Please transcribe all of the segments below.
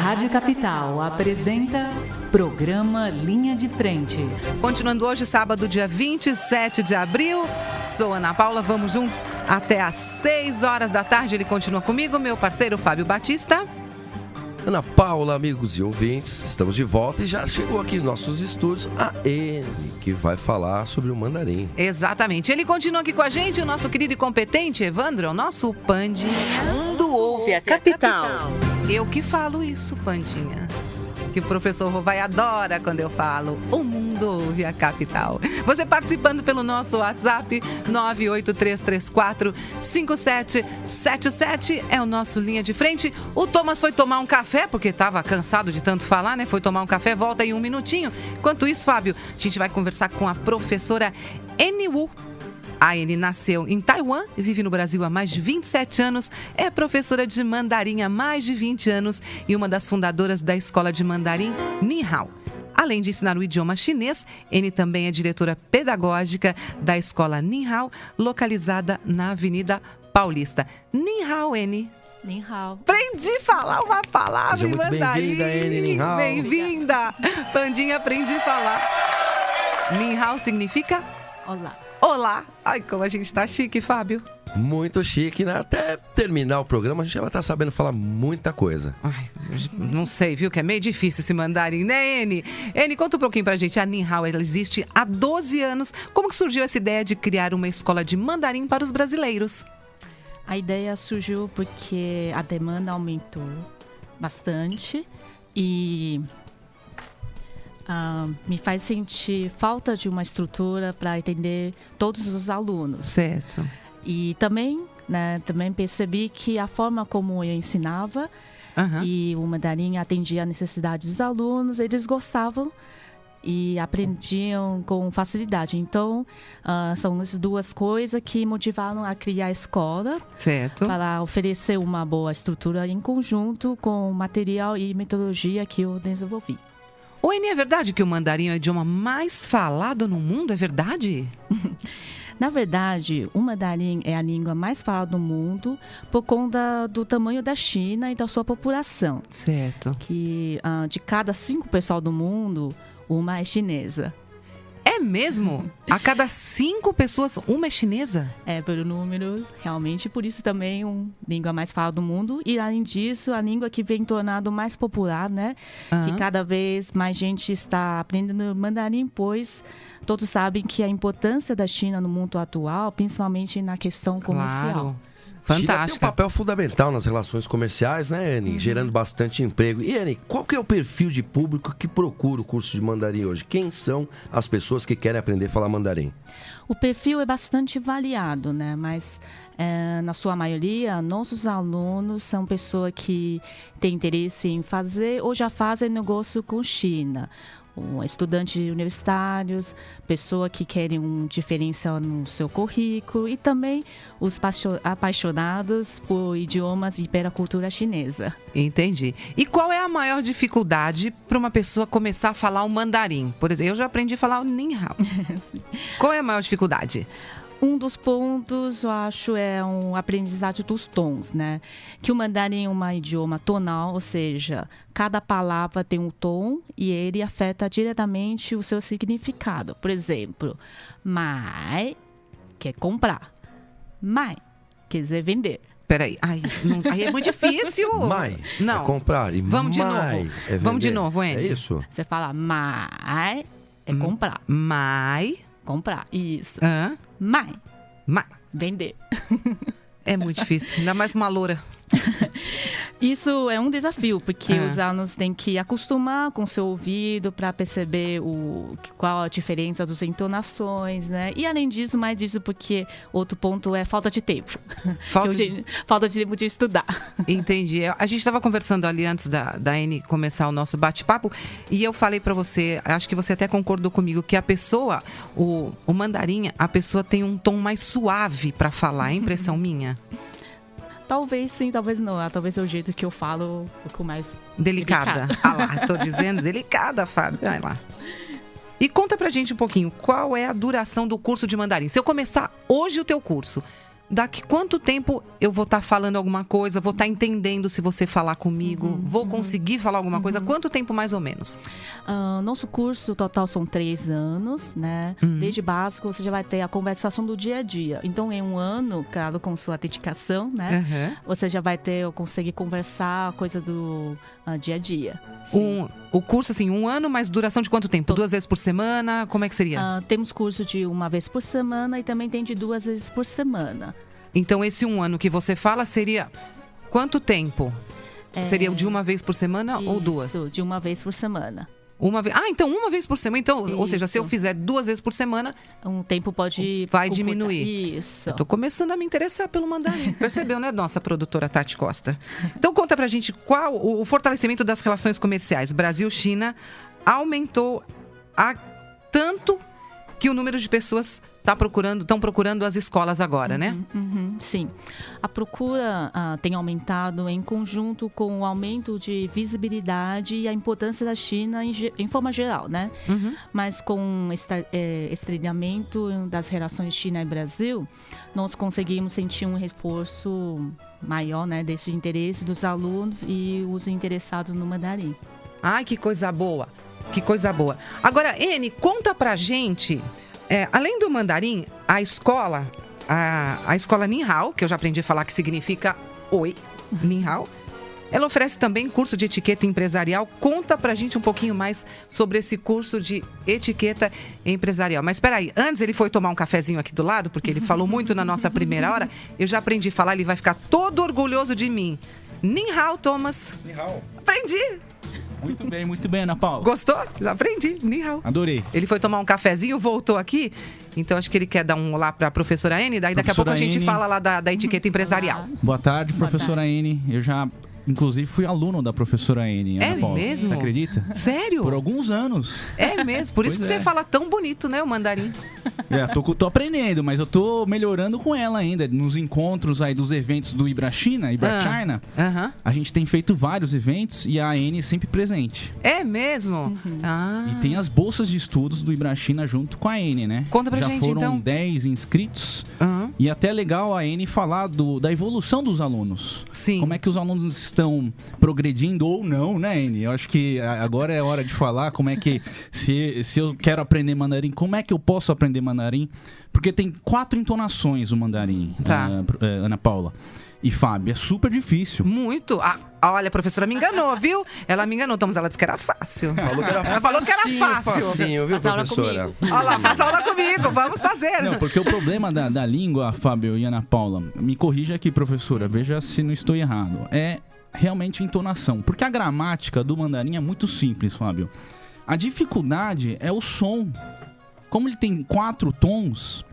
Rádio Capital apresenta Programa Linha de Frente. Continuando hoje, sábado, dia 27 de abril. Sou Ana Paula, vamos juntos até às 6 horas da tarde. Ele continua comigo, meu parceiro Fábio Batista. Ana Paula, amigos e ouvintes, estamos de volta e já chegou aqui nos nossos estúdios a ele, que vai falar sobre o mandarim. Exatamente. Ele continua aqui com a gente, o nosso querido e competente Evandro, o nosso Pandinha. Mundo ouve a capital. Eu que falo isso, Pandinha. Que o professor Rovai adora quando eu falo o mundo ouve a capital. Você participando pelo nosso WhatsApp 983345777 é o nosso Linha de Frente. O Thomas foi tomar um café porque estava cansado de tanto falar, né? Foi tomar um café, volta aí um minutinho. Enquanto isso, Fábio, a gente vai conversar com a professora Annie Wu. A Annie nasceu em Taiwan, vive no Brasil há mais de 27 anos, é professora de mandarim há mais de 20 anos e uma das fundadoras da escola de mandarim Nihao. Além de ensinar o idioma chinês, Annie também é diretora pedagógica da escola Nihao, localizada na Avenida Paulista. Nihao, Annie. Nihao. Aprendi a falar uma palavra Seja em muito mandarim. bem-vinda, Annie. Nihao. Bem-vinda. Pandinha, aprendi a falar. Nihao significa? Olá. Olá! Ai, como a gente tá chique, Fábio. Muito chique, né? Até terminar o programa a gente já vai estar sabendo falar muita coisa. Ai, não sei, viu? Que é meio difícil esse mandarim, né, Annie? Annie, conta um pouquinho pra gente. A Nihao, ela existe há 12 anos. Como que surgiu essa ideia de criar uma escola de mandarim para os brasileiros? A ideia surgiu porque a demanda aumentou bastante e me faz sentir falta de uma estrutura para atender todos os alunos. Certo. E também percebi que a forma como eu ensinava e o mandarim atendia a necessidade dos alunos, eles gostavam e aprendiam com facilidade. Então, são as duas coisas que motivaram a criar a escola. Certo. Para oferecer uma boa estrutura em conjunto com o material e metodologia que eu desenvolvi. Ô, Annie, é verdade que o mandarim é o idioma mais falado no mundo? É verdade? Na verdade, o mandarim é a língua mais falada do mundo por conta do tamanho da China e da sua população. Certo. Que de cada 5 pessoas do mundo, uma é chinesa. É mesmo? A cada 5 pessoas, uma é chinesa? É, pelo número, realmente, por isso também a língua mais falada do mundo. E, além disso, a língua que vem tornando mais popular, né? Que cada vez mais gente está aprendendo mandarim, pois todos sabem que a importância da China no mundo atual, principalmente na questão comercial. Claro. China tem um Fantástica. papel fundamental nas relações comerciais, né, Annie? Gerando bastante emprego. E, Annie, qual que é o perfil de público que procura o curso de mandarim hoje? Quem são as pessoas que querem aprender a falar mandarim? O perfil é bastante variado, né? Mas, na sua maioria, nossos alunos são pessoas que têm interesse em fazer ou já fazem negócio com China. Estudantes universitários, pessoas que querem um diferencial no seu currículo e também os apaixonados por idiomas e pela cultura chinesa. Entendi. E qual é a maior dificuldade para uma pessoa começar a falar o mandarim? Por exemplo, eu já aprendi a falar o Nihao. Qual é a maior dificuldade? Um dos pontos, eu acho, é um aprendizado dos tons, né? Que o mandarim é um idioma tonal, ou seja, cada palavra tem um tom e ele afeta diretamente o seu significado. Por exemplo, mai quer comprar, mai quer dizer vender. Peraí, aí é muito difícil. Mai Não. é comprar e Vamos de mai novo. é Vamos de vender. novo, Annie. É isso? Você fala mai é comprar, comprar, isso. Mai, vender. É muito difícil, ainda mais uma loura. Isso é um desafio, porque os alunos têm que acostumar com o seu ouvido para perceber qual a diferença das entonações, né? E além disso, mais disso, porque outro ponto é falta de tempo. Falta de tempo de estudar. Entendi. A gente estava conversando ali antes da Annie começar o nosso bate-papo e eu falei para você, acho que você até concordou comigo, que a pessoa, o mandarim, a pessoa tem um tom mais suave para falar, é impressão minha? Talvez sim, talvez não. Talvez é o jeito que eu falo um pouco mais delicada. Ah lá, tô dizendo delicada, Fábio. Vai lá. E conta pra gente um pouquinho, qual é a duração do curso de mandarim? Se eu começar hoje o teu curso, daqui quanto tempo eu vou estar falando alguma coisa, vou estar entendendo se você falar comigo, vou conseguir falar alguma coisa, quanto tempo mais ou menos? Nosso curso total são 3 anos, né? Desde básico você já vai ter a conversação do dia a dia. Então, em um ano, claro, com sua dedicação, né? Você já vai conseguir conversar coisa do dia a dia. O curso, assim, 1 ano, mas duração de quanto tempo? 2 vezes por semana? Como é que seria? Temos curso de 1 vez por semana e também tem de 2 vezes por semana. Então, esse 1 ano que você fala seria quanto tempo? Seria de 1 vez por semana ou 2? Isso, de 1 vez por semana. Então 1 vez por semana. Então, ou seja, se eu fizer 2 vezes por semana, um tempo pode vai diminuir. Isso. Eu tô começando a me interessar pelo mandarim. Percebeu, né, nossa produtora Tati Costa? Então conta pra gente qual o fortalecimento das relações comerciais Brasil-China aumentou tanto que o número de pessoas estão procurando as escolas agora, né? Sim. A procura tem aumentado em conjunto com o aumento de visibilidade e a importância da China em forma geral, né? Mas com estreitamento das relações China e Brasil, nós conseguimos sentir um reforço maior, né, desse interesse dos alunos e os interessados no mandarim. Ai, que coisa boa! Que coisa boa. Agora, Eni, conta pra gente... além do mandarim, a escola Ni Hao, que eu já aprendi a falar que significa oi, Ni Hao, ela oferece também curso de etiqueta empresarial. Conta pra gente um pouquinho mais sobre esse curso de etiqueta empresarial. Mas espera aí, antes ele foi tomar um cafezinho aqui do lado, porque ele falou muito na nossa primeira hora. Eu já aprendi a falar, ele vai ficar todo orgulhoso de mim. Ni Hao, Thomas. Ni Hao. Aprendi! Muito bem, Ana Paula. Gostou? Já aprendi. Ni Hao. Adorei. Ele foi tomar um cafezinho, voltou aqui. Então, acho que ele quer dar um olá para a professora Eni. Daí, daqui a pouco a gente fala lá da etiqueta empresarial. Boa tarde, professora Eni. Eu já, inclusive, fui aluno da professora Eni, Ana Paula. É mesmo? Você acredita? Sério? Por alguns anos. É mesmo. Por isso que você fala tão bonito, né, o mandarim. Tô aprendendo, mas eu tô melhorando com ela ainda. Nos encontros aí dos eventos do IbraChina, IbraChina, a gente tem feito vários eventos e a Eni sempre presente. É mesmo? E tem as bolsas de estudos do IbraChina junto com a Eni, né? Conta pra gente, então. Já foram 10 inscritos. E até legal a Eni falar da evolução dos alunos. Sim. Como é que os alunos estão progredindo ou não, né, Eni? Eu acho que agora é hora de falar como é que, se eu quero aprender mandarim, como é que eu posso aprender mandarim? Porque tem 4 entonações o mandarim, Ana Paula e Fábio. É super difícil. Muito. Olha, a professora me enganou, viu? Ela me enganou. Ela disse que era fácil. Ela falou que era fácil. Facinho, viu, professora? Olha lá, faz aula comigo. Vamos fazer. Não, porque o problema da língua, Fábio e Ana Paula, me corrija aqui, professora, veja se não estou errado, é realmente entonação. Porque a gramática do mandarim é muito simples, Fábio. A dificuldade é o som. Como ele tem 4 tons,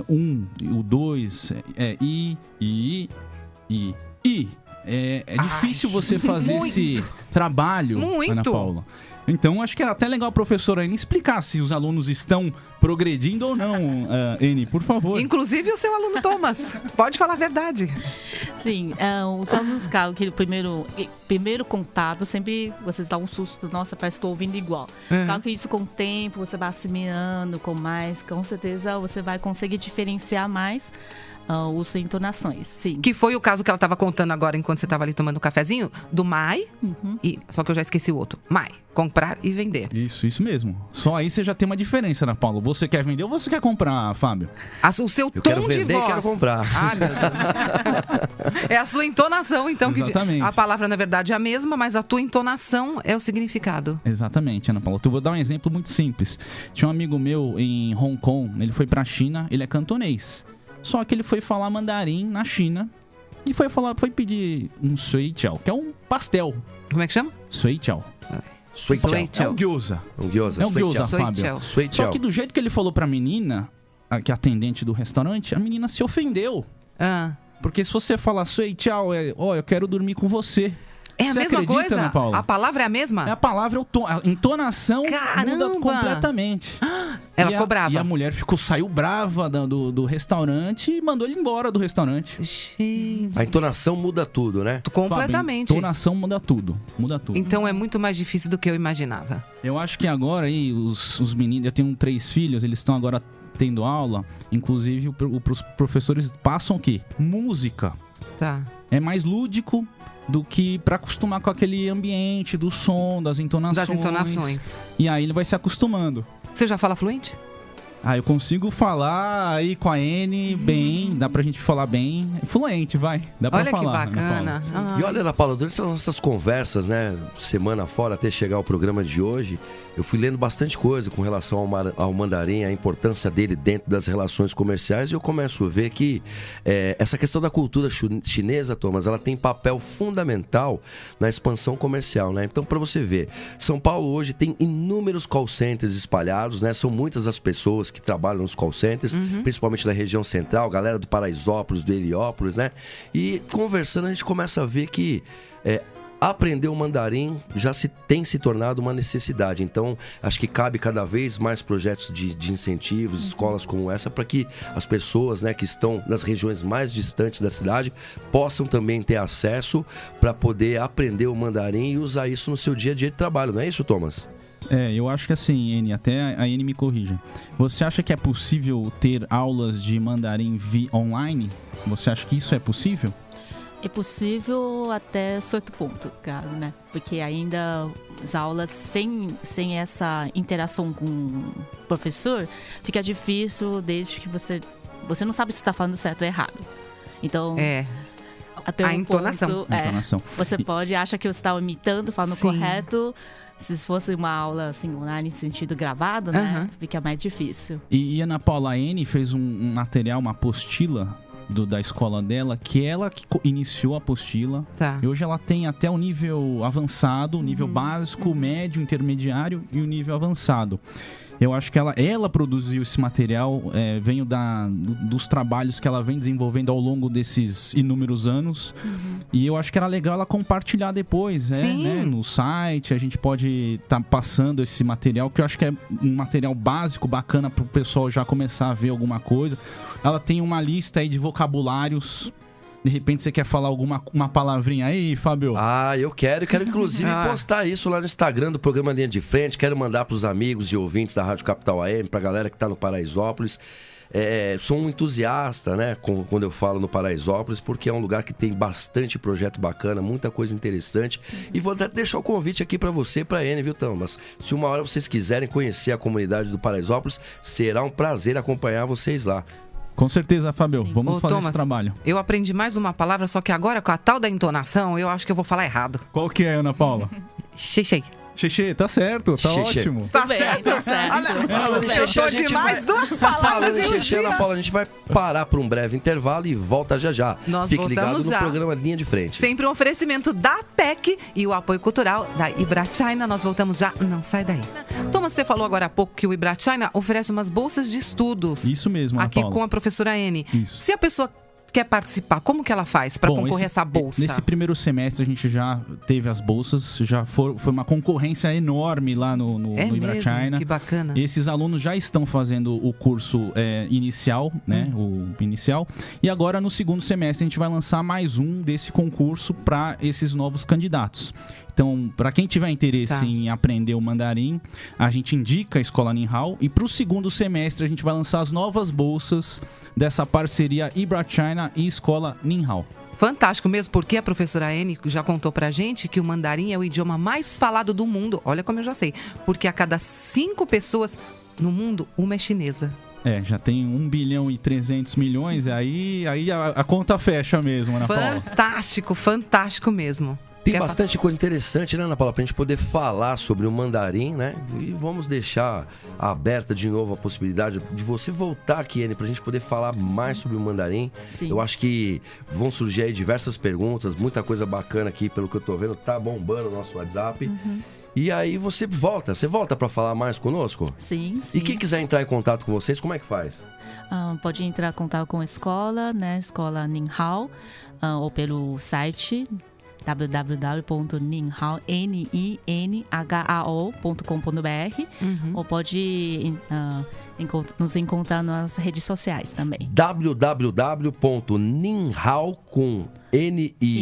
o 2, I. É difícil você fazer esse trabalho, Ana Paula. Então, acho que era até legal a professora Eni explicar se os alunos estão progredindo ou não, Eni, por favor. Inclusive o seu aluno Thomas. Pode falar a verdade. Sim, os alunos, claro, que o primeiro contato, sempre vocês dão um susto. Nossa, parece que estou ouvindo igual. Claro que isso com o tempo, você vai assimilando com certeza você vai conseguir diferenciar mais as entonações, sim. Que foi o caso que ela estava contando agora, enquanto você estava ali tomando um cafezinho, do mai, só que eu já esqueci o outro. Mai, comprar e vender. Isso mesmo. Só aí você já tem uma diferença, Ana Paula. Você quer vender ou você quer comprar, Fábio? O seu tom quero de vender voz. E quero comprar. Meu Deus. É a sua entonação, então. Exatamente. A palavra, na verdade, é a mesma, mas a tua entonação é o significado. Exatamente, Ana Paula. Eu vou dar um exemplo muito simples. Tinha um amigo meu em Hong Kong, ele foi pra China, ele é cantonês. Só que ele foi falar mandarim na China e foi pedir um sui jiao, que é um pastel. Como é que chama? Sui jiao. Sui É um gyoza. Um gyoza. É um gyoza, Fábio. Só que do jeito que ele falou pra menina, que é atendente do restaurante, a menina se ofendeu. Porque se você falar sui jiao, eu quero dormir com você. É a Você mesma acredita, coisa? Ana Paula? A palavra é a mesma? É a palavra, a entonação Caramba! muda completamente. Ela ficou brava. E a mulher saiu brava do restaurante e mandou ele embora do restaurante. Gente, A entonação muda tudo, né? completamente. Fábio, entonação muda tudo. Muda tudo. Então é muito mais difícil do que eu imaginava. Eu acho que agora aí, os meninos, eu tenho 3 filhos, eles estão agora tendo aula. Inclusive, os professores passam o quê? Música. Tá. É mais lúdico do que pra acostumar com aquele ambiente do som, das entonações. E aí ele vai se acostumando. Você já fala fluente? Eu consigo falar aí com a N bem, dá pra gente falar bem. Fluente, vai. Dá pra Olha falar. que bacana. E olha, Ana Paula, durante as nossas conversas, né, semana fora até chegar ao programa de hoje, eu fui lendo bastante coisa com relação ao mandarim, a importância dele dentro das relações comerciais, e eu começo a ver que essa questão da cultura chinesa, Thomas, ela tem papel fundamental na expansão comercial, né? Então, para você ver, São Paulo hoje tem inúmeros call centers espalhados, né? São muitas as pessoas que trabalham nos call centers, principalmente na região central, galera do Paraisópolis, do Heliópolis, né? E conversando a gente começa a ver que aprender o mandarim já tem se tornado uma necessidade. Então, acho que cabe cada vez mais projetos de incentivos, escolas como essa, para que as pessoas, né, que estão nas regiões mais distantes da cidade possam também ter acesso para poder aprender o mandarim e usar isso no seu dia a dia de trabalho. Não é isso, Thomas? Eu acho que assim, N, até a N me corrija. Você acha que é possível ter aulas de mandarim online? Você acha que isso é possível? É possível até certo ponto, claro, né? Porque ainda as aulas sem essa interação com o professor, fica difícil desde que você não sabe se está falando certo ou errado. Então, até a entonação. Entonação. Você pode achar que você está imitando, falando Sim. correto. Se fosse uma aula assim, online, em sentido gravado, né? Fica mais difícil. E Ana Paula, a N fez um material, uma apostila da escola dela, que ela que iniciou a apostila. Tá. E hoje ela tem até o nível avançado, o nível básico, médio, intermediário e o nível avançado. Eu acho que ela produziu esse material, veio dos trabalhos que ela vem desenvolvendo ao longo desses inúmeros anos. E eu acho que era legal ela compartilhar depois, né? No site. A gente pode estar passando esse material, que eu acho que é um material básico, bacana para o pessoal já começar a ver alguma coisa. Ela tem uma lista aí de vocabulários. De repente você quer falar uma palavrinha aí, Fábio? Eu quero inclusive postar isso lá no Instagram do programa Linha de Frente. Quero mandar pros amigos e ouvintes da Rádio Capital AM, pra galera que tá no Paraisópolis. Sou um entusiasta, né, quando eu falo no Paraisópolis, porque é um lugar que tem bastante projeto bacana, muita coisa interessante. E vou até deixar o convite aqui pra você e pra N, viu, Thomas? Se uma hora vocês quiserem conhecer a comunidade do Paraisópolis, será um prazer acompanhar vocês lá. Com certeza, Fábio. Sim. Vamos fazer Thomas, esse trabalho. Eu aprendi mais uma palavra, só que agora com a tal da entonação, eu acho que eu vou falar errado. Qual que é, Ana Paula? Xexei. Xexê, tá certo, tá Xexê. ótimo. Tá bem, certo? tá certo. Falando em Eu xexê, tô a gente demais vai... duas palavras Falando em em um xexê, dia. Ana Paula, a gente vai parar por um breve intervalo e volta já já. Nós Fique ligado voltamos no já. programa Linha de Frente. Sempre um oferecimento da PEC e o apoio cultural da Ibrachina. Nós voltamos já, não sai daí. Thomas, você falou agora há pouco que o Ibrachina oferece umas bolsas de estudos. Isso mesmo, Ana Aqui Paula. com a professora N. Isso. Se a pessoa quer participar, como que ela faz para concorrer a essa bolsa? Nesse primeiro semestre a gente já teve as bolsas, foi uma concorrência enorme lá no Ibrachina. Mesmo? Que bacana. Esses alunos já estão fazendo o curso inicial, né? O inicial. E agora no segundo semestre a gente vai lançar mais um desse concurso para esses novos candidatos. Então, para quem tiver interesse em aprender o mandarim, a gente indica a Escola Ninhao. E para o segundo semestre a gente vai lançar as novas bolsas dessa parceria Ibrachina e Escola Ninhao. Fantástico mesmo, porque a professora N já contou pra gente que o mandarim é o idioma mais falado do mundo. Olha como eu já sei. Porque a cada 5 pessoas no mundo, uma é chinesa. Já tem 1 bilhão e 300 milhões, aí a conta fecha mesmo, Ana Paula. Fantástico, fantástico mesmo. Tem bastante coisa interessante, né, Ana Paula, pra gente poder falar sobre o mandarim, né? E vamos deixar aberta de novo a possibilidade de você voltar aqui, Anne, pra gente poder falar mais sobre o mandarim. Sim. Eu acho que vão surgir aí diversas perguntas, muita coisa bacana aqui, pelo que eu tô vendo, tá bombando o nosso WhatsApp. E aí você volta pra falar mais conosco? Sim, sim. E quem quiser entrar em contato com vocês, como é que faz? Pode entrar em contato com a escola, né? Escola Ninhao, ou pelo site www.ninhao.com.br ou pode nos encontrar nas redes sociais também. www.ninhao com ninhao.com.br.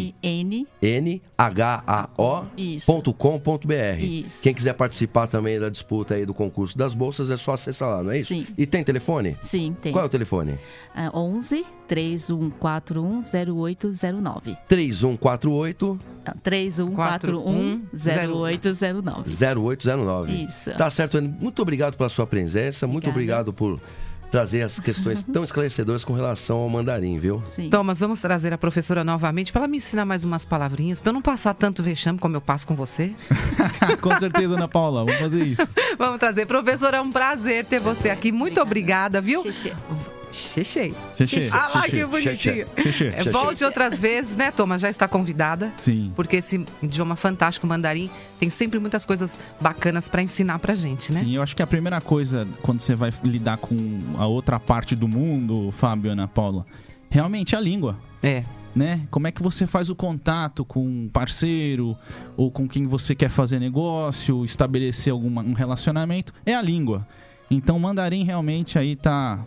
Isso. Quem quiser participar também da disputa aí do concurso das bolsas é só acessar lá, não é isso? Sim. E tem telefone? Sim, tem. Qual é o telefone? 11 3141 0809. 3148 3141 0809. 0809. Isso. Tá certo, Anny. Muito obrigado pela sua presença. Muito obrigado por trazer as questões tão esclarecedoras com relação ao mandarim, viu? Sim. Thomas, vamos trazer a professora novamente para ela me ensinar mais umas palavrinhas, para eu não passar tanto vexame como eu passo com você. Com certeza, Ana Paula, vamos fazer isso. Vamos trazer. Professora, é um prazer ter você aqui. Muito obrigada, viu? Xexê. Ah lá, que bonitinho. Volte outras vezes, né, Thomas? Já está convidada. Sim. Porque esse idioma fantástico, mandarim, tem sempre muitas coisas bacanas para ensinar pra gente, né? Sim, eu acho que a primeira coisa, quando você vai lidar com a outra parte do mundo, Fábio e Ana Paula, realmente é a língua. É. Né? Como é que você faz o contato com um parceiro ou com quem você quer fazer negócio, estabelecer um relacionamento? É a língua. Então, o mandarim realmente aí tá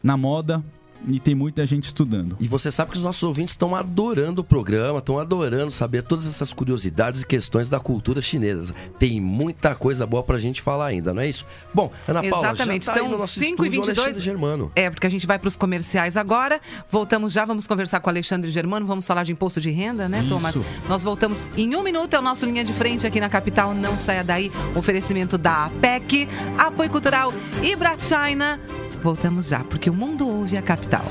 na moda e tem muita gente estudando. E você sabe que os nossos ouvintes estão adorando o programa, estão adorando saber todas essas curiosidades e questões da cultura chinesa. Tem muita coisa boa pra gente falar ainda, não é isso? Bom, Ana Paula, exatamente, já tá são 5h22. Germano. É, porque a gente vai para os comerciais agora. Voltamos já, vamos conversar com o Alexandre Germano, vamos falar de imposto de renda, né, Isso. Thomas? Nós voltamos em 1 minuto, é o nosso Linha de Frente aqui na capital. Não saia daí. Oferecimento da APEC, Apoio Cultural Ibrachina. Voltamos já, porque o mundo ouve a capital.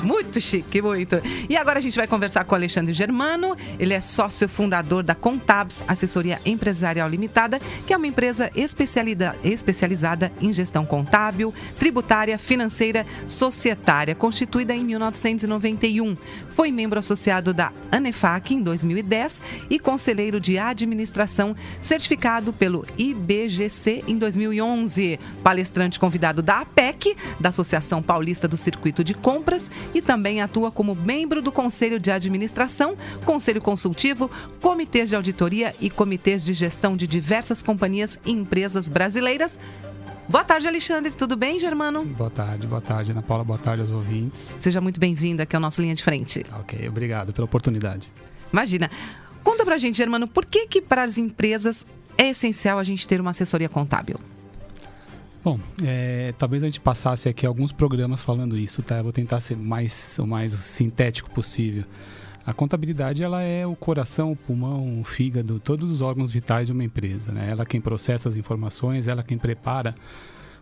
Muito chique, muito. E agora a gente vai conversar com o Alexandre Germano. Ele é sócio fundador da Contabs, Assessoria Empresarial Limitada, que é uma empresa especializada em gestão contábil, tributária, financeira, societária, constituída em 1991. Foi membro associado da ANEFAC em 2010 e conselheiro de administração certificado pelo IBGC em 2011. Palestrante convidado da APEC, da Associação Paulista do Circuito de Compras, e também atua como membro do Conselho de Administração, Conselho Consultivo, Comitês de Auditoria e Comitês de Gestão de diversas companhias e empresas brasileiras. Boa tarde, Alexandre. Tudo bem, Germano? Boa tarde, Ana Paula. Boa tarde aos ouvintes. Seja muito bem-vindo aqui ao nosso Linha de Frente. Ok, obrigado pela oportunidade. Imagina. Conta pra gente, Germano, por que para as empresas é essencial a gente ter uma assessoria contábil? Bom, talvez a gente passasse aqui alguns programas falando isso, tá? Eu vou tentar ser o mais sintético possível. A contabilidade, ela é o coração, o pulmão, o fígado, todos os órgãos vitais de uma empresa, né? Ela quem processa as informações, ela quem prepara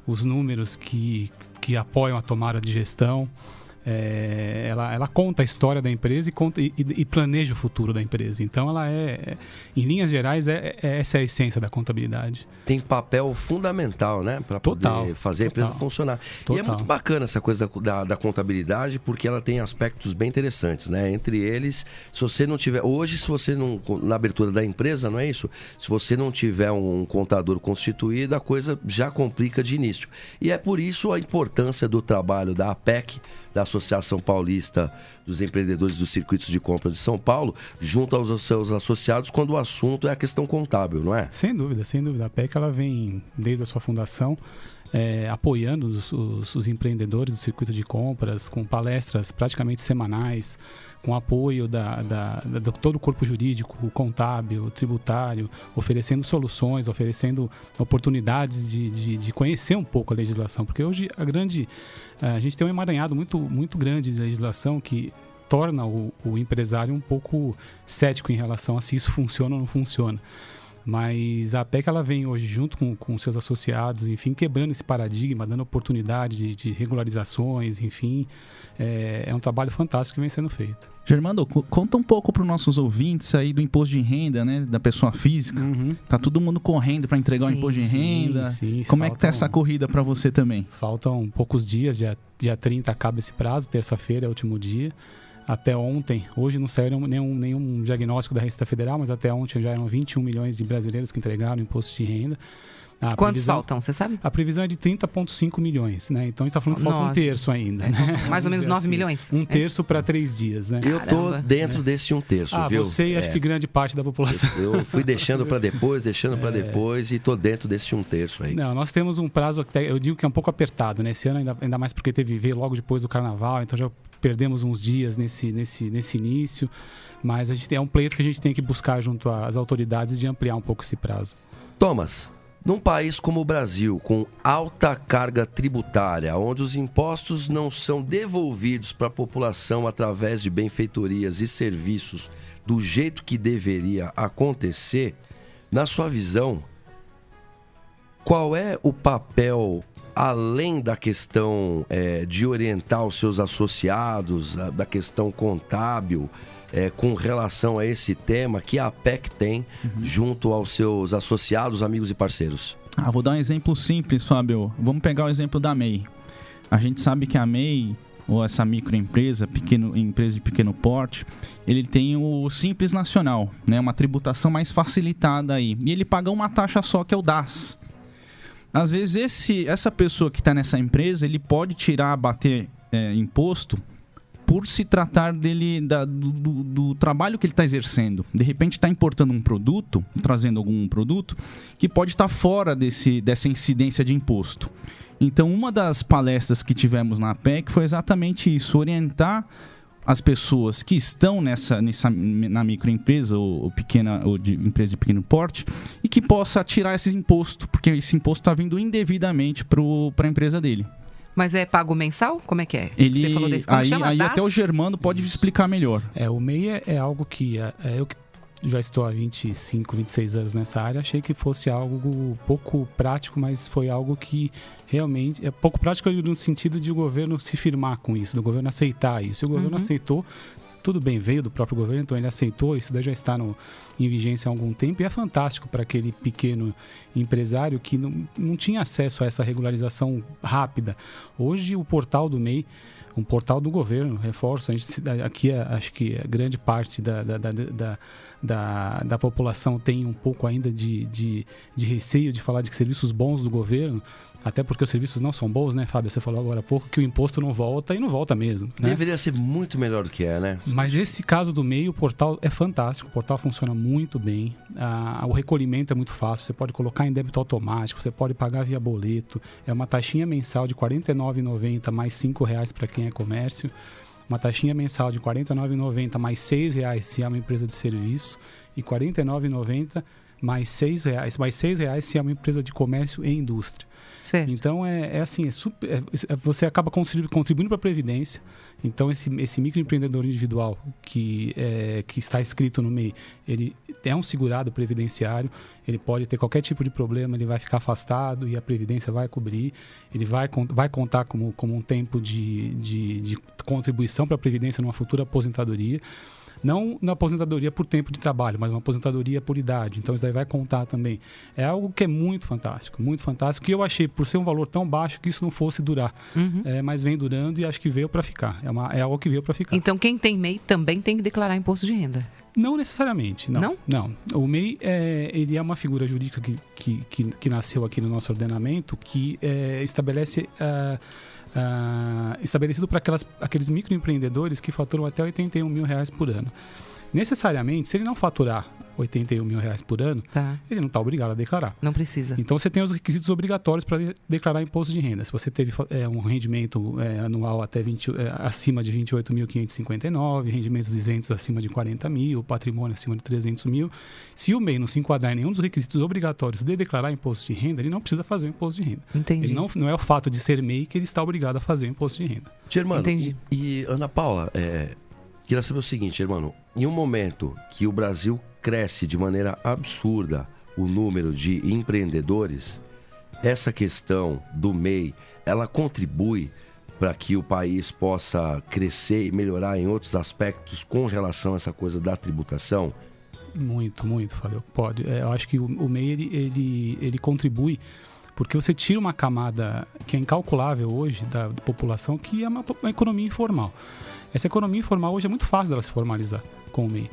os números que apoiam a tomada de gestão. Ela conta a história da empresa e planeja o futuro da empresa. Então, ela em linhas gerais, essa é a essência da contabilidade. Tem papel fundamental, né? Para poder fazer a empresa funcionar. Total. E é muito bacana essa coisa da contabilidade, porque ela tem aspectos bem interessantes, né? Entre eles, se você não tiver... Hoje, se você não... Na abertura da empresa, não é isso? Se você não tiver um contador constituído, a coisa já complica de início. E é por isso a importância do trabalho da APEC, da Associação Paulista dos Empreendedores dos Circuitos de Compras de São Paulo, junto aos seus associados, quando o assunto é a questão contábil, não é? Sem dúvida, sem dúvida. A PEC, ela vem, desde a sua fundação, apoiando os empreendedores do circuito de compras, com palestras praticamente semanais, com apoio de todo o corpo jurídico, o contábil, o tributário, oferecendo soluções, oferecendo oportunidades de conhecer um pouco a legislação. Porque hoje a gente tem um emaranhado muito, muito grande de legislação que torna o empresário um pouco cético em relação a se isso funciona ou não funciona. Mas a APEC, ela vem hoje junto com seus associados, enfim, quebrando esse paradigma, dando oportunidade de regularizações, enfim. É um trabalho fantástico que vem sendo feito. Germano, conta um pouco para os nossos ouvintes aí do imposto de renda, né, da pessoa física. Uhum. Tá todo mundo correndo para entregar o imposto de renda. Sim, como é que tá essa corrida para você também? Faltam poucos dias, dia 30 acaba esse prazo, terça-feira é o último dia. Até ontem, hoje não saiu nenhum diagnóstico da Receita Federal, mas até ontem já eram 21 milhões de brasileiros que entregaram o imposto de renda. Quantos faltam, você sabe? A previsão é de 30,5 milhões, né? Então a gente está falando que falta um terço ainda. Né? Mais ou menos 9 milhões. Um terço para 3 dias, né? Eu tô dentro desse um terço, viu? Você e acho que grande parte da população. Eu fui deixando para depois e tô dentro desse um terço aí. Não, nós temos um prazo, até, eu digo que é um pouco apertado, né? Esse ano ainda mais porque veio logo depois do Carnaval, então já perdemos uns dias nesse início, mas é um pleito que a gente tem que buscar junto às autoridades de ampliar um pouco esse prazo. Thomas, num país como o Brasil, com alta carga tributária, onde os impostos não são devolvidos para a população através de benfeitorias e serviços do jeito que deveria acontecer, na sua visão, qual é o papel, além da questão de orientar os seus associados, da questão contábil, com relação a esse tema que a APEC tem junto aos seus associados, amigos e parceiros? Vou dar um exemplo simples, Fábio. Vamos pegar o exemplo da MEI. A gente sabe que a MEI, ou essa microempresa, empresa de pequeno porte, ele tem o Simples Nacional, né? Uma tributação mais facilitada aí. E ele paga uma taxa só, que é o DAS. Às vezes essa pessoa que está nessa empresa, ele pode bater imposto por se tratar do trabalho que ele está exercendo. De repente está importando um produto, trazendo algum produto, que pode estar fora dessa incidência de imposto. Então, uma das palestras que tivemos na APEC foi exatamente isso, orientar as pessoas que estão na microempresa ou de empresa de pequeno porte e que possa tirar esse imposto, porque esse imposto está vindo indevidamente para a empresa dele. Mas é pago mensal? Como é que é? Você falou desse, como chama? Aí até o Germano pode explicar melhor. O MEI é algo que eu que já estou há 25, 26 anos nessa área, achei que fosse algo pouco prático, mas foi algo que realmente é pouco prático no sentido de o governo se firmar com isso, do governo aceitar isso. E o governo aceitou, tudo bem, veio do próprio governo, então ele aceitou, isso daí já está em vigência há algum tempo e é fantástico para aquele pequeno empresário que não tinha acesso a essa regularização rápida. Hoje o portal do MEI, um portal do governo, reforço, aqui acho que a grande parte da população tem um pouco ainda de receio de falar de serviços bons do governo, até porque os serviços não são bons, né, Fábio? Você falou agora há pouco que o imposto não volta e não volta mesmo, né? Deveria ser muito melhor do que né? Mas esse caso do MEI, o portal é fantástico, o portal funciona muito bem, o recolhimento é muito fácil, você pode colocar em débito automático, você pode pagar via boleto, é uma taxinha mensal de R$ 49,90 mais R$ 5,00 para quem é comércio, uma taxinha mensal de R$ 49,90 mais R$ 6,00 se é uma empresa de serviço e R$ 49,90 mais R$ 6,00 se é uma empresa de comércio e indústria. Certo. Então, você acaba contribuindo para a Previdência. Então, esse microempreendedor individual que está inscrito no MEI, ele é um segurado previdenciário, ele pode ter qualquer tipo de problema, ele vai ficar afastado e a Previdência vai cobrir, ele vai contar como um tempo de contribuição para a Previdência numa futura aposentadoria. Não na aposentadoria por tempo de trabalho, mas uma aposentadoria por idade. Então, isso daí vai contar também. É algo que é muito fantástico. E eu achei, por ser um valor tão baixo, que isso não fosse durar. Mas vem durando e acho que veio para ficar. É algo que veio para ficar. Então, quem tem MEI também tem que declarar imposto de renda? Não necessariamente, não. O MEI ele é uma figura jurídica que nasceu aqui no nosso ordenamento, que estabelece... estabelecido para aqueles microempreendedores que faturam até R$81 mil por ano. Necessariamente, se ele não faturar R$81 mil por ano, ele não está obrigado a declarar. Não precisa. Então, você tem os requisitos obrigatórios para declarar imposto de renda. Se você teve um rendimento anual acima de 28.559, rendimentos isentos acima de 40 mil, patrimônio acima de 300 mil, se o MEI não se enquadrar em nenhum dos requisitos obrigatórios de declarar imposto de renda, ele não precisa fazer o imposto de renda. Entendi. Ele não é o fato de ser MEI que ele está obrigado a fazer o imposto de renda. Germano, entendi. E Ana Paula, queria saber o seguinte, Germano, em um momento que o Brasil cresce de maneira absurda o número de empreendedores, essa questão do MEI, ela contribui para que o país possa crescer e melhorar em outros aspectos com relação a essa coisa da tributação? Muito, Fábio. Pode. Eu acho que o MEI ele contribui porque você tira uma camada que é incalculável hoje da população, que é uma economia informal. Essa economia informal hoje é muito fácil dela se formalizar com o MEI.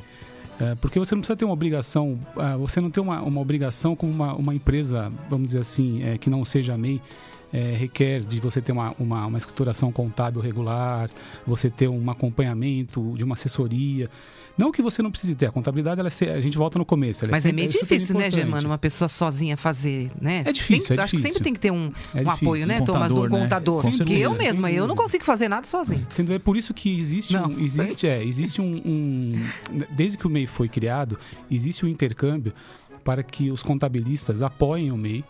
Porque você não precisa ter uma obrigação, você não tem uma obrigação como uma empresa, vamos dizer assim, que não seja a MEI, requer de você ter uma escrituração contábil regular, você ter um acompanhamento de uma assessoria. Não que você não precise ter, a contabilidade, a gente volta no começo. Mas é meio difícil, né, Germano, uma pessoa sozinha fazer, né? É difícil, Acho que sempre tem que ter um apoio, né, Thomas, de um contador. Porque eu mesma, eu não consigo fazer nada sozinho. É por isso que existe desde que o MEI foi criado, existe um intercâmbio para que os contabilistas apoiem o MEI,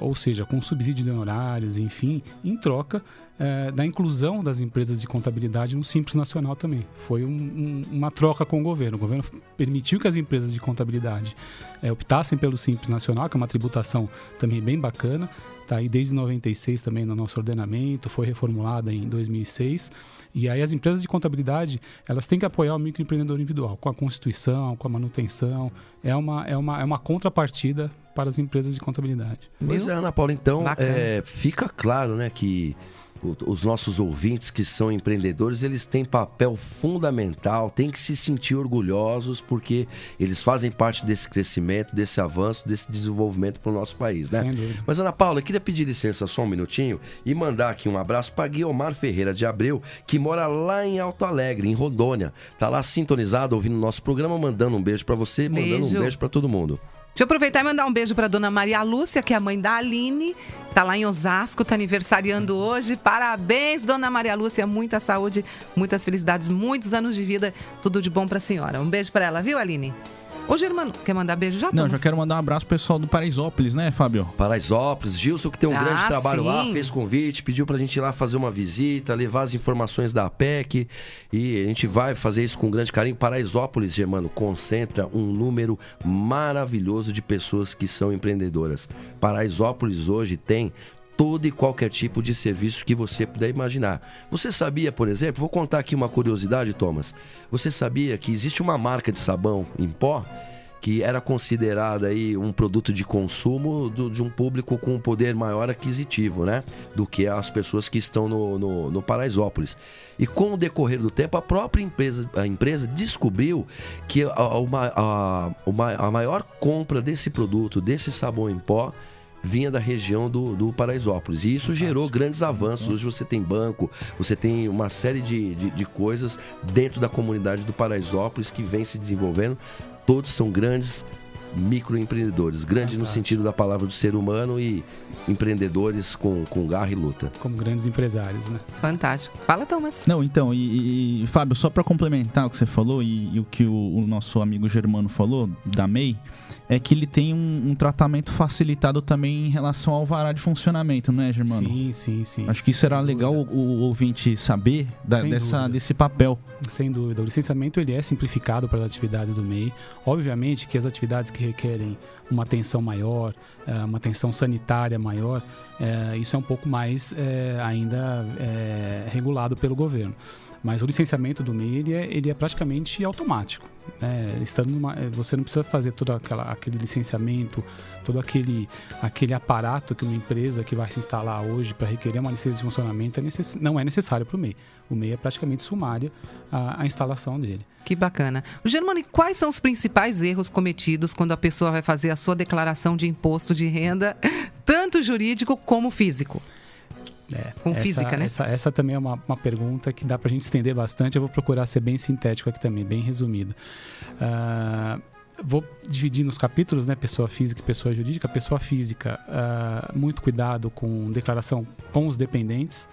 ou seja, com subsídio de honorários, enfim, em troca da inclusão das empresas de contabilidade no Simples Nacional também. Foi uma troca com o governo. O governo permitiu que as empresas de contabilidade optassem pelo Simples Nacional, que é uma tributação também bem bacana. Está aí desde 96 também no nosso ordenamento, foi reformulada em 2006. E aí as empresas de contabilidade, elas têm que apoiar o microempreendedor individual, com a constituição, com a manutenção. É uma contrapartida para as empresas de contabilidade. Pois é, Ana Paula, então fica claro, né, que os nossos ouvintes que são empreendedores, eles têm papel fundamental, têm que se sentir orgulhosos porque eles fazem parte desse crescimento, desse avanço, desse desenvolvimento para o nosso país, né? Sem dúvida. Mas, Ana Paula, eu queria pedir licença só um minutinho e mandar aqui um abraço para Guiomar Ferreira de Abreu, que mora lá em Alto Alegre, em Rondônia. Tá lá sintonizado, ouvindo o nosso programa, mandando um beijo para você, mandando um beijo para todo mundo. Deixa eu aproveitar e mandar um beijo para dona Maria Lúcia, que é a mãe da Aline. Tá lá em Osasco, tá aniversariando hoje. Parabéns, dona Maria Lúcia. Muita saúde, muitas felicidades, muitos anos de vida. Tudo de bom pra senhora. Um beijo para ela, viu, Aline? Ô, Germano, quer mandar beijo já? Não, já quero mandar um abraço pro pessoal do Paraisópolis, né, Fábio? Paraisópolis, Gilson, que tem um grande trabalho sim. lá, fez convite, pediu pra gente ir lá fazer uma visita, levar as informações da APEC, e a gente vai fazer isso com grande carinho. Paraisópolis, Germano, concentra um número maravilhoso de pessoas que são empreendedoras. Paraisópolis hoje tem todo e qualquer tipo de serviço que você puder imaginar. Você sabia, por exemplo, vou contar aqui uma curiosidade, Thomas. Você sabia que existe uma marca de sabão em pó que era considerada aí um produto de consumo de um público com um poder maior aquisitivo, né? Do que as pessoas que estão no Paraisópolis. E com o decorrer do tempo, a própria empresa descobriu que a maior compra desse produto, desse sabão em pó, vinha da região do Paraisópolis. E isso gerou grandes avanços. Hoje você tem banco, você tem uma série de coisas dentro da comunidade do Paraisópolis que vem se desenvolvendo. Todos são grandes microempreendedores. Grande no sentido da palavra do ser humano e empreendedores com garra e luta. Como grandes empresários, né? Fantástico. Fala, Thomas. Não, então, e Fábio, só para complementar o que você falou e o que o nosso amigo Germano falou, da MEI, é que ele tem um tratamento facilitado também em relação ao alvará de funcionamento, não é, Germano? Sim. Acho que isso era legal o ouvinte saber desse papel. Sem dúvida. O licenciamento ele é simplificado para as atividades do MEI. Obviamente que as atividades que requerem uma atenção maior, uma atenção sanitária maior, isso é um pouco mais ainda regulado pelo governo. Mas o licenciamento do MEI ele é praticamente automático. Você não precisa fazer todo aquele licenciamento, todo aquele aparato que uma empresa que vai se instalar hoje para requerer uma licença de funcionamento não é necessário para o MEI. O MEI é praticamente sumária a instalação dele. Que bacana. Germano, e quais são os principais erros cometidos quando a pessoa vai fazer a sua declaração de imposto de renda, tanto jurídico como físico? Física, né? Essa também é uma pergunta que dá pra gente estender bastante. Eu vou procurar ser bem sintético aqui também, bem resumido. Vou dividir nos capítulos, né? Pessoa física e pessoa jurídica. Pessoa física, muito cuidado com declaração com os dependentes.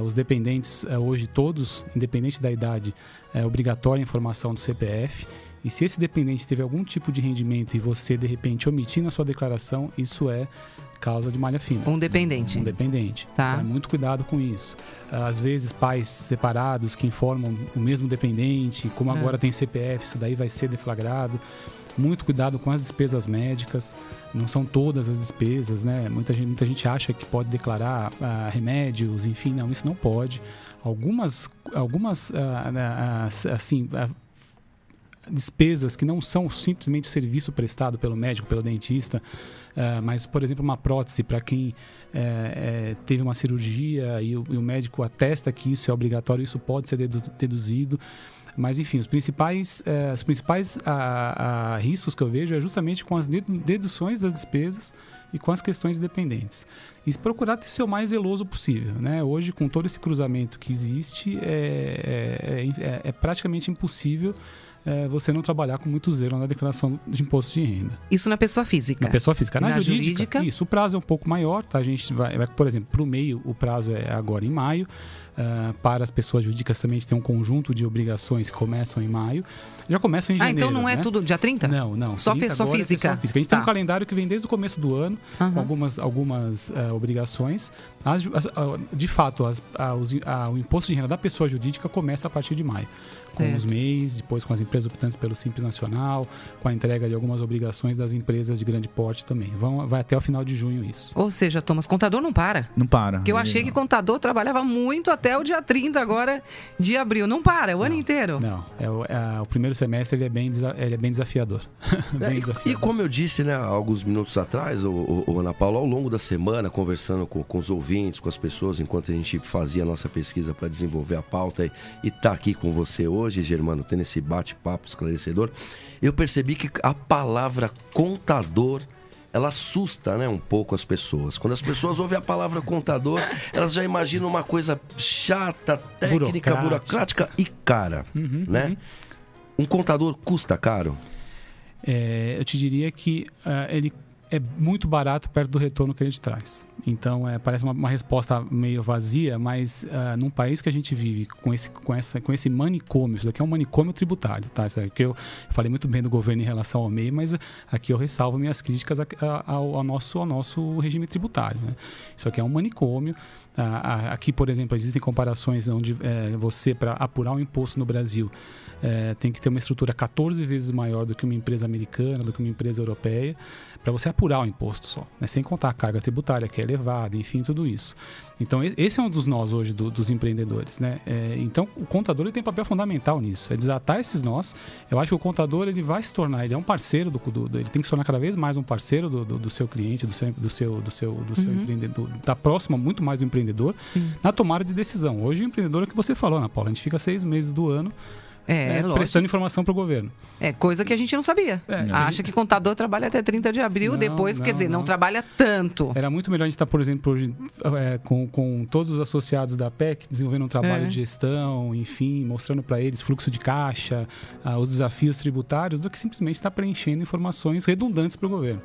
Os dependentes, hoje todos, independente da idade, é obrigatória a informação do CPF. E se esse dependente teve algum tipo de rendimento e você, de repente, omitir na sua declaração, isso é causa de malha fina. Um dependente. Tá. Então, muito cuidado com isso. Às vezes, pais separados que informam o mesmo dependente, como agora tem CPF, isso daí vai ser deflagrado. Muito cuidado com as despesas médicas. Não são todas as despesas, né? Muita gente acha que pode declarar remédios, enfim, não, isso não pode. Algumas despesas que não são simplesmente o serviço prestado pelo médico, pelo dentista, mas, por exemplo, uma prótese para quem teve uma cirurgia e o médico atesta que isso é obrigatório, isso pode ser deduzido. Mas, enfim, os principais riscos que eu vejo é justamente com as deduções das despesas e com as questões dependentes. E procurar ser o mais zeloso possível, né? Hoje, com todo esse cruzamento que existe, é praticamente impossível você não trabalhar com muito zelo na declaração de imposto de renda. Isso na pessoa física? Na pessoa física. Na Na jurídica? Isso, o prazo é um pouco maior, tá? A gente vai por exemplo, para o MEI, o prazo é agora em maio. Para as pessoas jurídicas também a gente tem um conjunto de obrigações que começam em maio. Já começam em janeiro. Então não é tudo dia 30? Não. Só 30 pessoa agora física? É pessoa física. A gente tem um calendário que vem desde o começo do ano, com algumas obrigações. De fato, o imposto de renda da pessoa jurídica começa a partir de maio. Com os MEIs, depois com as empresas optantes pelo Simples Nacional, com a entrega de algumas obrigações das empresas de grande porte também. Vai até o final de junho isso. Ou seja, Thomas, contador não para. Não para. Porque eu achei que contador trabalhava muito até o dia 30 agora de abril. Não para, o ano inteiro. Não, o primeiro semestre ele é bem desafiador. Bem desafiador. E como eu disse, né, alguns minutos atrás, o Ana Paula, ao longo da semana, conversando com os ouvintes, com as pessoas, enquanto a gente fazia a nossa pesquisa para desenvolver a pauta e tá aqui com você hoje, Germano, tendo esse bate-papo esclarecedor, eu percebi que a palavra contador, ela assusta, né, um pouco as pessoas. Quando as pessoas ouvem a palavra contador, elas já imaginam uma coisa chata, técnica, burocrática e cara, né? Um contador custa caro? Eu te diria que ele é muito barato perto do retorno que a gente traz. Então, parece uma resposta meio vazia, mas num país que a gente vive com esse manicômio, isso daqui é um manicômio tributário, tá? Isso aqui eu falei muito bem do governo em relação ao MEI, mas aqui eu ressalvo minhas críticas ao nosso regime tributário, né? Isso aqui é um manicômio. Aqui, por exemplo, existem comparações onde você, para apurar um imposto no Brasil, tem que ter uma estrutura 14 vezes maior do que uma empresa americana, do que uma empresa europeia, para você apurar o imposto só, né? Sem contar a carga tributária que é elevada, enfim, tudo isso. Então, esse é um dos nós hoje dos empreendedores, né? Então, o contador ele tem um papel fundamental nisso, é desatar esses nós. Eu acho que o contador ele vai se tornar, ele é um parceiro ele tem que se tornar cada vez mais um parceiro do seu cliente, do seu empreendedor, da próxima, muito mais do empreendedor, na tomada de decisão. Hoje, o empreendedor é o que você falou, Ana Paula, a gente fica 6 meses do ano prestando informação para o governo. É coisa que a gente não sabia. Acha que contador trabalha até 30 de abril, depois, quer dizer, não trabalha tanto. Era muito melhor a gente estar, por exemplo, com todos os associados da PEC, desenvolvendo um trabalho de gestão, enfim, mostrando para eles fluxo de caixa, os desafios tributários, do que simplesmente estar preenchendo informações redundantes para o governo.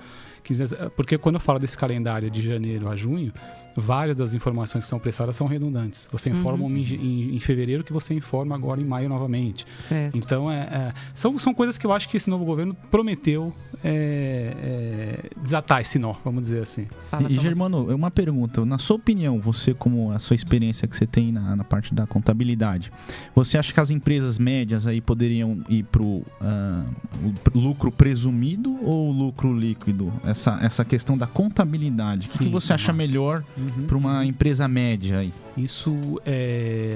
Porque quando eu falo desse calendário de janeiro a junho, várias das informações que são prestadas são redundantes. Você informa em fevereiro que você informa agora em maio novamente. Certo. Então, são coisas que eu acho que esse novo governo prometeu desatar esse nó, vamos dizer assim. E Germano, uma pergunta. Na sua opinião, você, como a sua experiência que você tem na parte da contabilidade, você acha que as empresas médias aí poderiam ir para o lucro presumido ou lucro líquido? Essa questão da contabilidade. O que você acha melhor para uma empresa média aí? Isso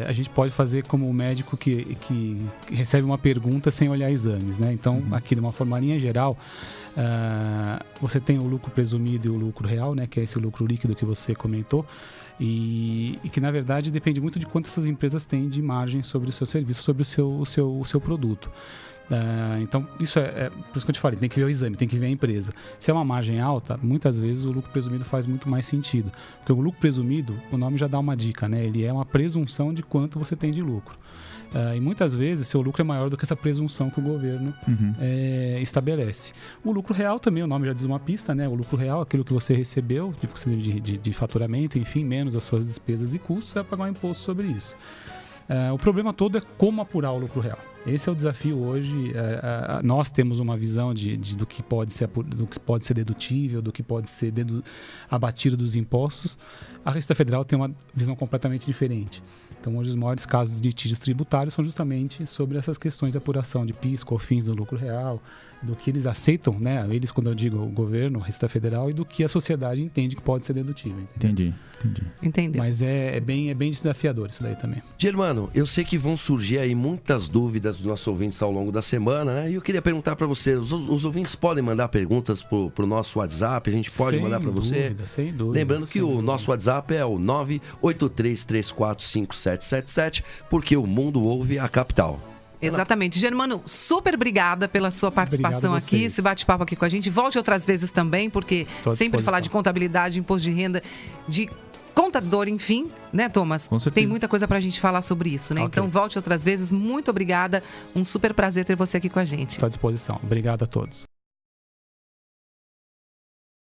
a gente pode fazer como médico que recebe uma pergunta sem olhar exames, né? Então, aqui de uma forma geral, você tem o lucro presumido e o lucro real, né? Que é esse lucro líquido que você comentou. E que, na verdade, depende muito de quanto essas empresas têm de margem sobre o seu serviço, sobre o seu produto. Então, isso por isso que eu te falei, tem que ver o exame, tem que ver a empresa. Se é uma margem alta, muitas vezes o lucro presumido faz muito mais sentido. Porque o lucro presumido, o nome já dá uma dica, né? Ele é uma presunção de quanto você tem de lucro. E muitas vezes seu lucro é maior do que essa presunção que o governo estabelece. O lucro real também, o nome já diz uma pista, né? O lucro real, aquilo que você recebeu de faturamento, enfim, menos as suas despesas e custos, você vai pagar um imposto sobre isso. O problema todo é como apurar o lucro real. Esse é o desafio hoje. Nós temos uma visão do que pode ser dedutível, do que pode ser abatido dos impostos. A Receita Federal tem uma visão completamente diferente. Então, hoje, os maiores casos de litígios tributários são justamente sobre essas questões de apuração de PIS, COFINS do lucro real, do que eles aceitam, né? Eles, quando eu digo o governo, a Receita Federal, e do que a sociedade entende que pode ser dedutível. Entendi. Entendeu? Mas é bem desafiador isso daí também. Germano, eu sei que vão surgir aí muitas dúvidas dos nossos ouvintes ao longo da semana, né? E eu queria perguntar para você, os ouvintes podem mandar perguntas pro nosso WhatsApp, a gente pode mandar para você? Sem dúvida. Lembrando que o nosso WhatsApp é o 983345777, porque o mundo ouve a capital. Exatamente. Germano, super obrigada pela sua participação Obrigado a aqui, vocês. esse bate-papo aqui com a gente. Volte outras vezes também, porque Estou à sempre falar disposição. de contabilidade, imposto de renda, de contador, enfim, né, Thomas? Com certeza. Tem muita coisa pra gente falar sobre isso, né? Ok. Então volte outras vezes. Muito obrigada. Um super prazer ter você aqui com a gente. Estou à disposição. Obrigado a todos.